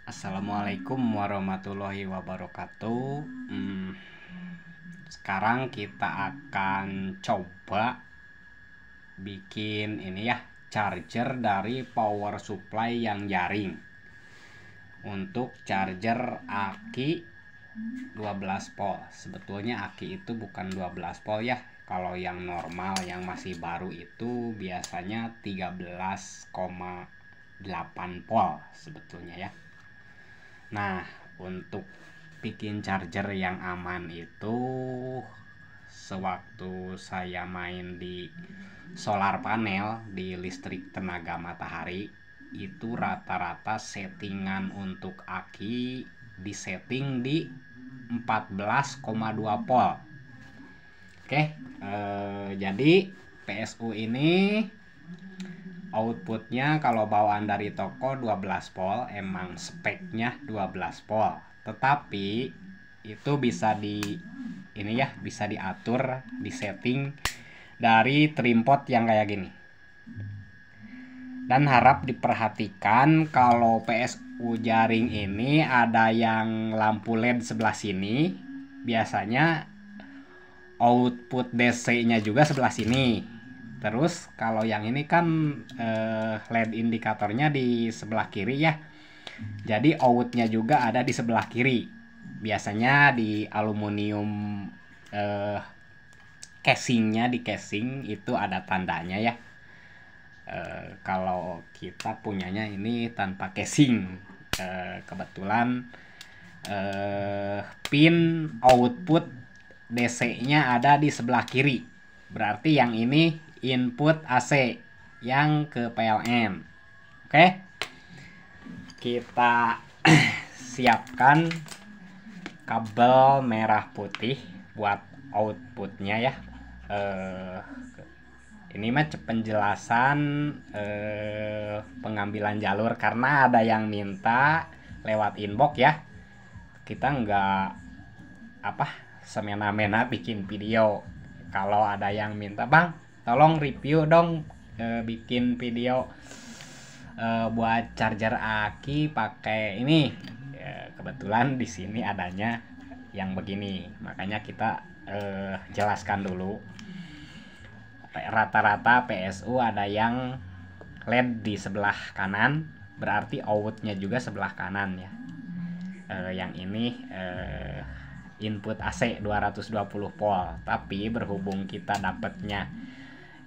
Assalamualaikum warahmatullahi wabarakatuh. Sekarang kita akan coba bikin ini ya, charger dari power supply yang jaring. Untuk charger aki 12 volt. Sebetulnya aki itu bukan 12 volt ya. Kalau yang normal yang masih baru itu biasanya 13,8 volt sebetulnya ya. Nah, untuk bikin charger yang aman itu sewaktu saya main di solar panel di listrik tenaga matahari itu rata-rata settingan untuk aki disetting di 14,2 volt. Oke, jadi PSU ini outputnya kalau bawaan dari toko 12 volt, emang speknya 12 volt. Tetapi itu bisa bisa diatur, disetting dari trim pot yang kayak gini. Dan harap diperhatikan kalau PSU jaring ini ada yang lampu LED sebelah sini, biasanya output DC-nya juga sebelah sini. Terus kalau yang ini kan LED indikatornya di sebelah kiri ya. Jadi outnya juga ada di sebelah kiri. Biasanya di aluminium casingnya, di casing itu ada tandanya ya. Kalau kita punyanya ini tanpa casing. Kebetulan pin output DC-nya ada di sebelah kiri. Berarti yang ini input AC yang ke PLN. Oke. Kita siapkan kabel merah putih buat outputnya ya. Ini mah penjelasan pengambilan jalur karena ada yang minta lewat inbox ya. Kita nggak semena-mena bikin video. Kalau ada yang minta, "Bang, tolong review dong bikin video buat charger aki pakai ini." Kebetulan di sini adanya yang begini. Makanya kita jelaskan dulu. Rata-rata PSU ada yang LED di sebelah kanan, berarti outnya juga sebelah kanan ya. Yang ini input AC 220 volt, tapi berhubung kita dapatnya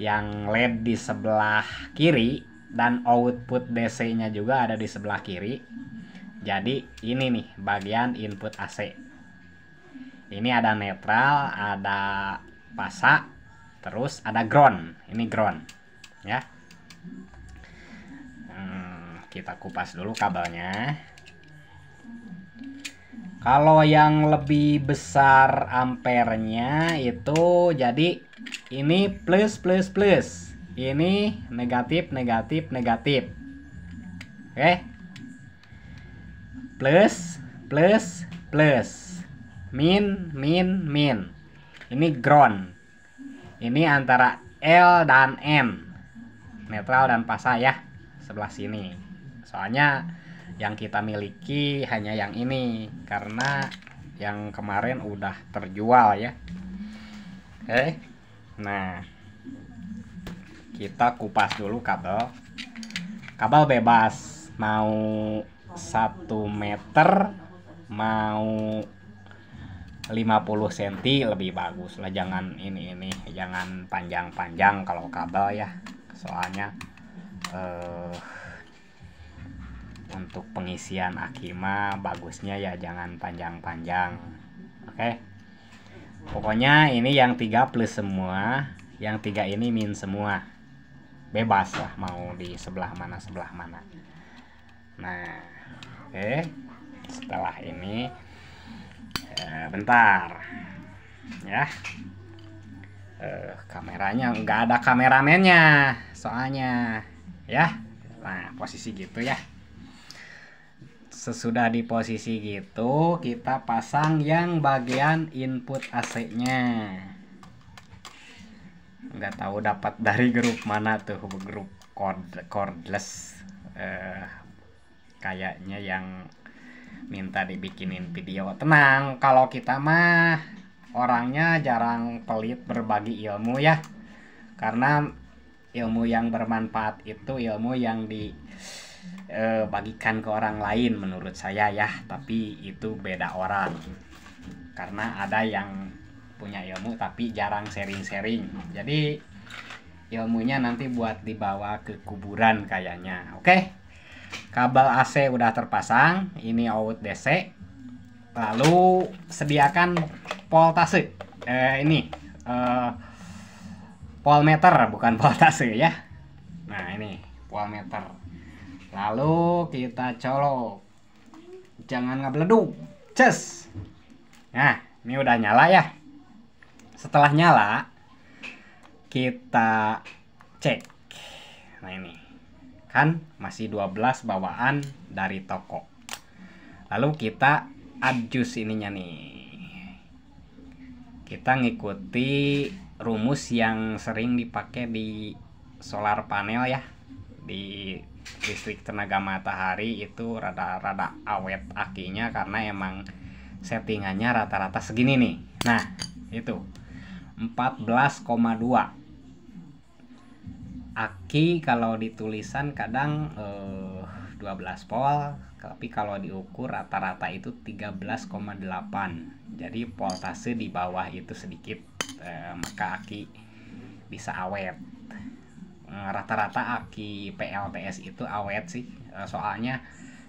yang LED di sebelah kiri dan output DC-nya juga ada di sebelah kiri, jadi ini nih bagian input AC. Ini ada netral, ada pasa, terus ada ground. Ini ground ya. Kita kupas dulu kabelnya. Kalau yang lebih besar ampernya itu jadi ini plus plus plus, ini negatif negatif negatif. Oke, plus plus plus, min min min. Ini ground. Ini antara L dan N, netral dan pasa ya, sebelah sini. Soalnya yang kita miliki hanya yang ini karena yang kemarin udah terjual ya. Oke. Nah, kita kupas dulu kabel. Kabel bebas, mau 1 meter, mau 50 cm lebih bagus lah. Jangan ini jangan panjang-panjang kalau kabel ya. Soalnya untuk pengisian akima bagusnya ya jangan panjang-panjang. Oke. Pokoknya ini yang 3 plus semua, yang 3 ini min semua. Bebas lah mau di sebelah mana. Nah, oke. Setelah ini bentar ya. Kameranya nggak ada kameramennya soalnya ya. Nah, posisi gitu ya. Sesudah di posisi gitu, kita pasang yang bagian input AC-nya. Nggak tahu dapat dari grup mana tuh, grup cordless. Kayaknya yang minta dibikinin video. Tenang, kalau kita mah orangnya jarang pelit berbagi ilmu ya, karena ilmu yang bermanfaat itu ilmu yang dibagikan ke orang lain menurut saya ya, tapi itu beda orang. Karena ada yang punya ilmu tapi jarang sharing-sharing, jadi ilmunya nanti buat dibawa ke kuburan kayaknya. Oke, kabel AC udah terpasang, ini out DC. Lalu sediakan voltase, voltmeter bukan voltase ya. Nah ini voltmeter. Lalu kita colok, jangan ngebleduk, ces. Nah ini udah nyala ya. Setelah nyala kita cek. Nah ini kan masih 12 bawaan dari toko. Lalu kita adjust ininya nih. Kita ngikuti rumus yang sering dipakai di solar panel ya. Di listrik tenaga matahari itu rada-rada awet akinya karena emang settingannya rata-rata segini nih. Nah itu 14,2. Aki kalau ditulisan kadang 12 volt, tapi kalau diukur rata-rata itu 13,8. Jadi voltase di bawah itu sedikit, maka aki bisa awet. Rata-rata aki PLTS itu awet sih, soalnya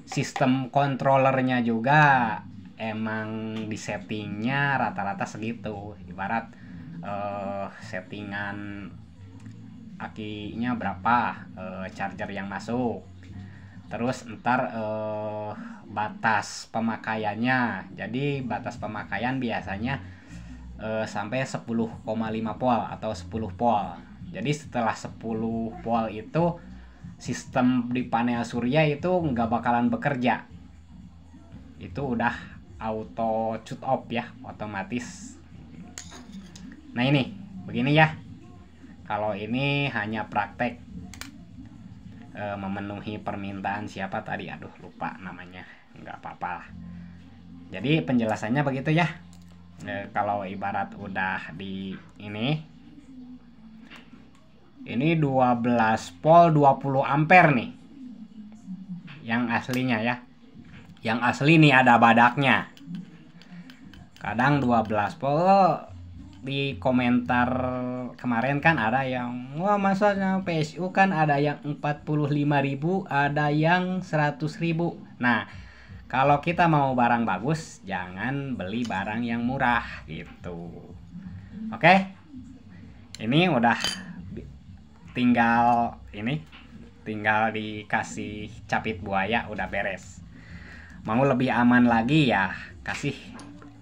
sistem kontrolernya juga emang di settingnya rata-rata segitu. Ibarat settingan akinya berapa, charger yang masuk, terus ntar batas pemakaiannya. Jadi batas pemakaian biasanya sampai 10,5 volt atau 10 volt. Jadi setelah 10 volt itu sistem di panel surya itu nggak bakalan bekerja, itu udah auto shut off ya, otomatis. Nah ini begini ya. Kalau ini hanya praktek memenuhi permintaan siapa tadi, aduh lupa namanya, nggak apa-apa. Jadi penjelasannya begitu ya. Kalau ibarat udah di ini 12 volt 20 ampere nih yang aslinya ya. Yang asli nih ada badaknya. Kadang 12 volt. Di komentar kemarin kan ada yang, wah masanya PSU kan ada yang 45.000, ada yang 100.000. Nah kalau kita mau barang bagus jangan beli barang yang murah gitu. Oke, ini udah tinggal dikasih capit buaya, udah beres. Mau lebih aman lagi ya kasih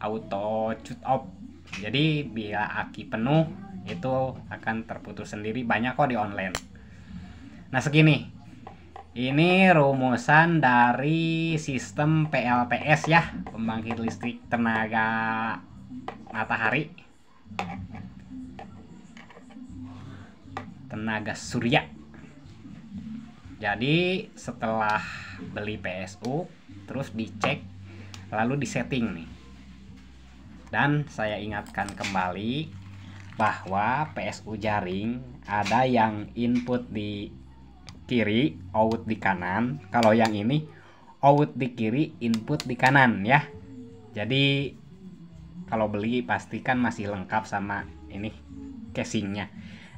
auto shut off. Jadi bila aki penuh itu akan terputus sendiri, banyak kok di online. Nah segini, ini rumusan dari sistem PLTS ya, pembangkit listrik tenaga matahari, tenaga surya. Jadi setelah beli PSU terus dicek lalu disetting nih. Dan saya ingatkan kembali bahwa PSU jaring ada yang input di kiri, out di kanan. Kalau yang ini out di kiri, input di kanan ya. Jadi kalau beli pastikan masih lengkap sama ini casingnya.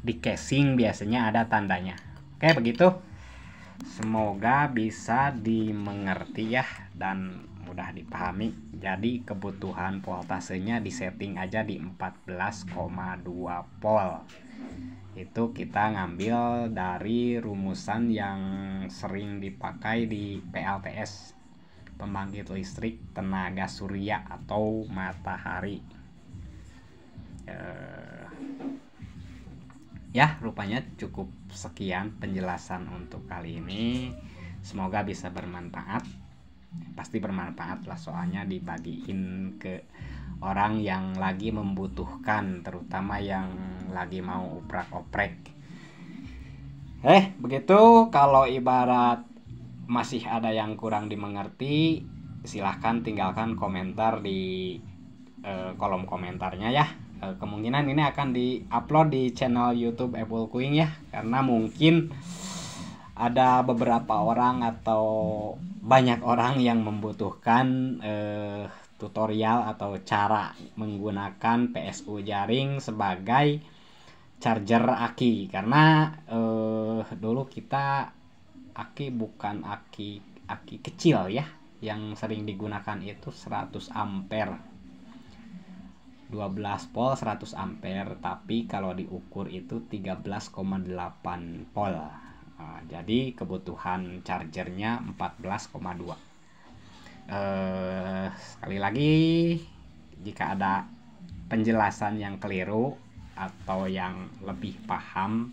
Di casing biasanya ada tandanya. Oke begitu. Semoga bisa dimengerti ya dan mudah dipahami. Jadi kebutuhan voltasenya disetting aja di 14,2 volt. Itu kita ngambil dari rumusan yang sering dipakai di PLTS, pembangkit listrik tenaga surya atau matahari. Ya rupanya cukup sekian penjelasan untuk kali ini. Semoga bisa bermanfaat. Pasti bermanfaat lah, soalnya dibagiin ke orang yang lagi membutuhkan, terutama yang lagi mau oprak-oprek. Begitu. Kalau ibarat masih ada yang kurang dimengerti, silahkan tinggalkan komentar di kolom komentarnya ya. Kemungkinan ini akan di-upload di channel YouTube Apple Queen ya, karena mungkin ada beberapa orang atau banyak orang yang membutuhkan tutorial atau cara menggunakan PSU jaring sebagai charger aki, karena dulu kita aki bukan aki kecil ya, yang sering digunakan itu 100 ampere 12 volt 100 ampere, tapi kalau diukur itu 13,8 volt. Jadi kebutuhan chargernya 14,2. Sekali lagi, jika ada penjelasan yang keliru atau yang lebih paham,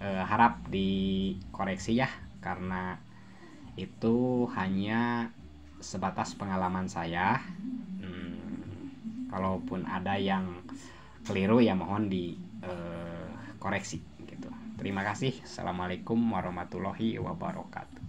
harap dikoreksi ya, karena itu hanya sebatas pengalaman saya. Kalaupun ada yang keliru ya mohon dikoreksi gitu. Terima kasih. Assalamualaikum warahmatullahi wabarakatuh.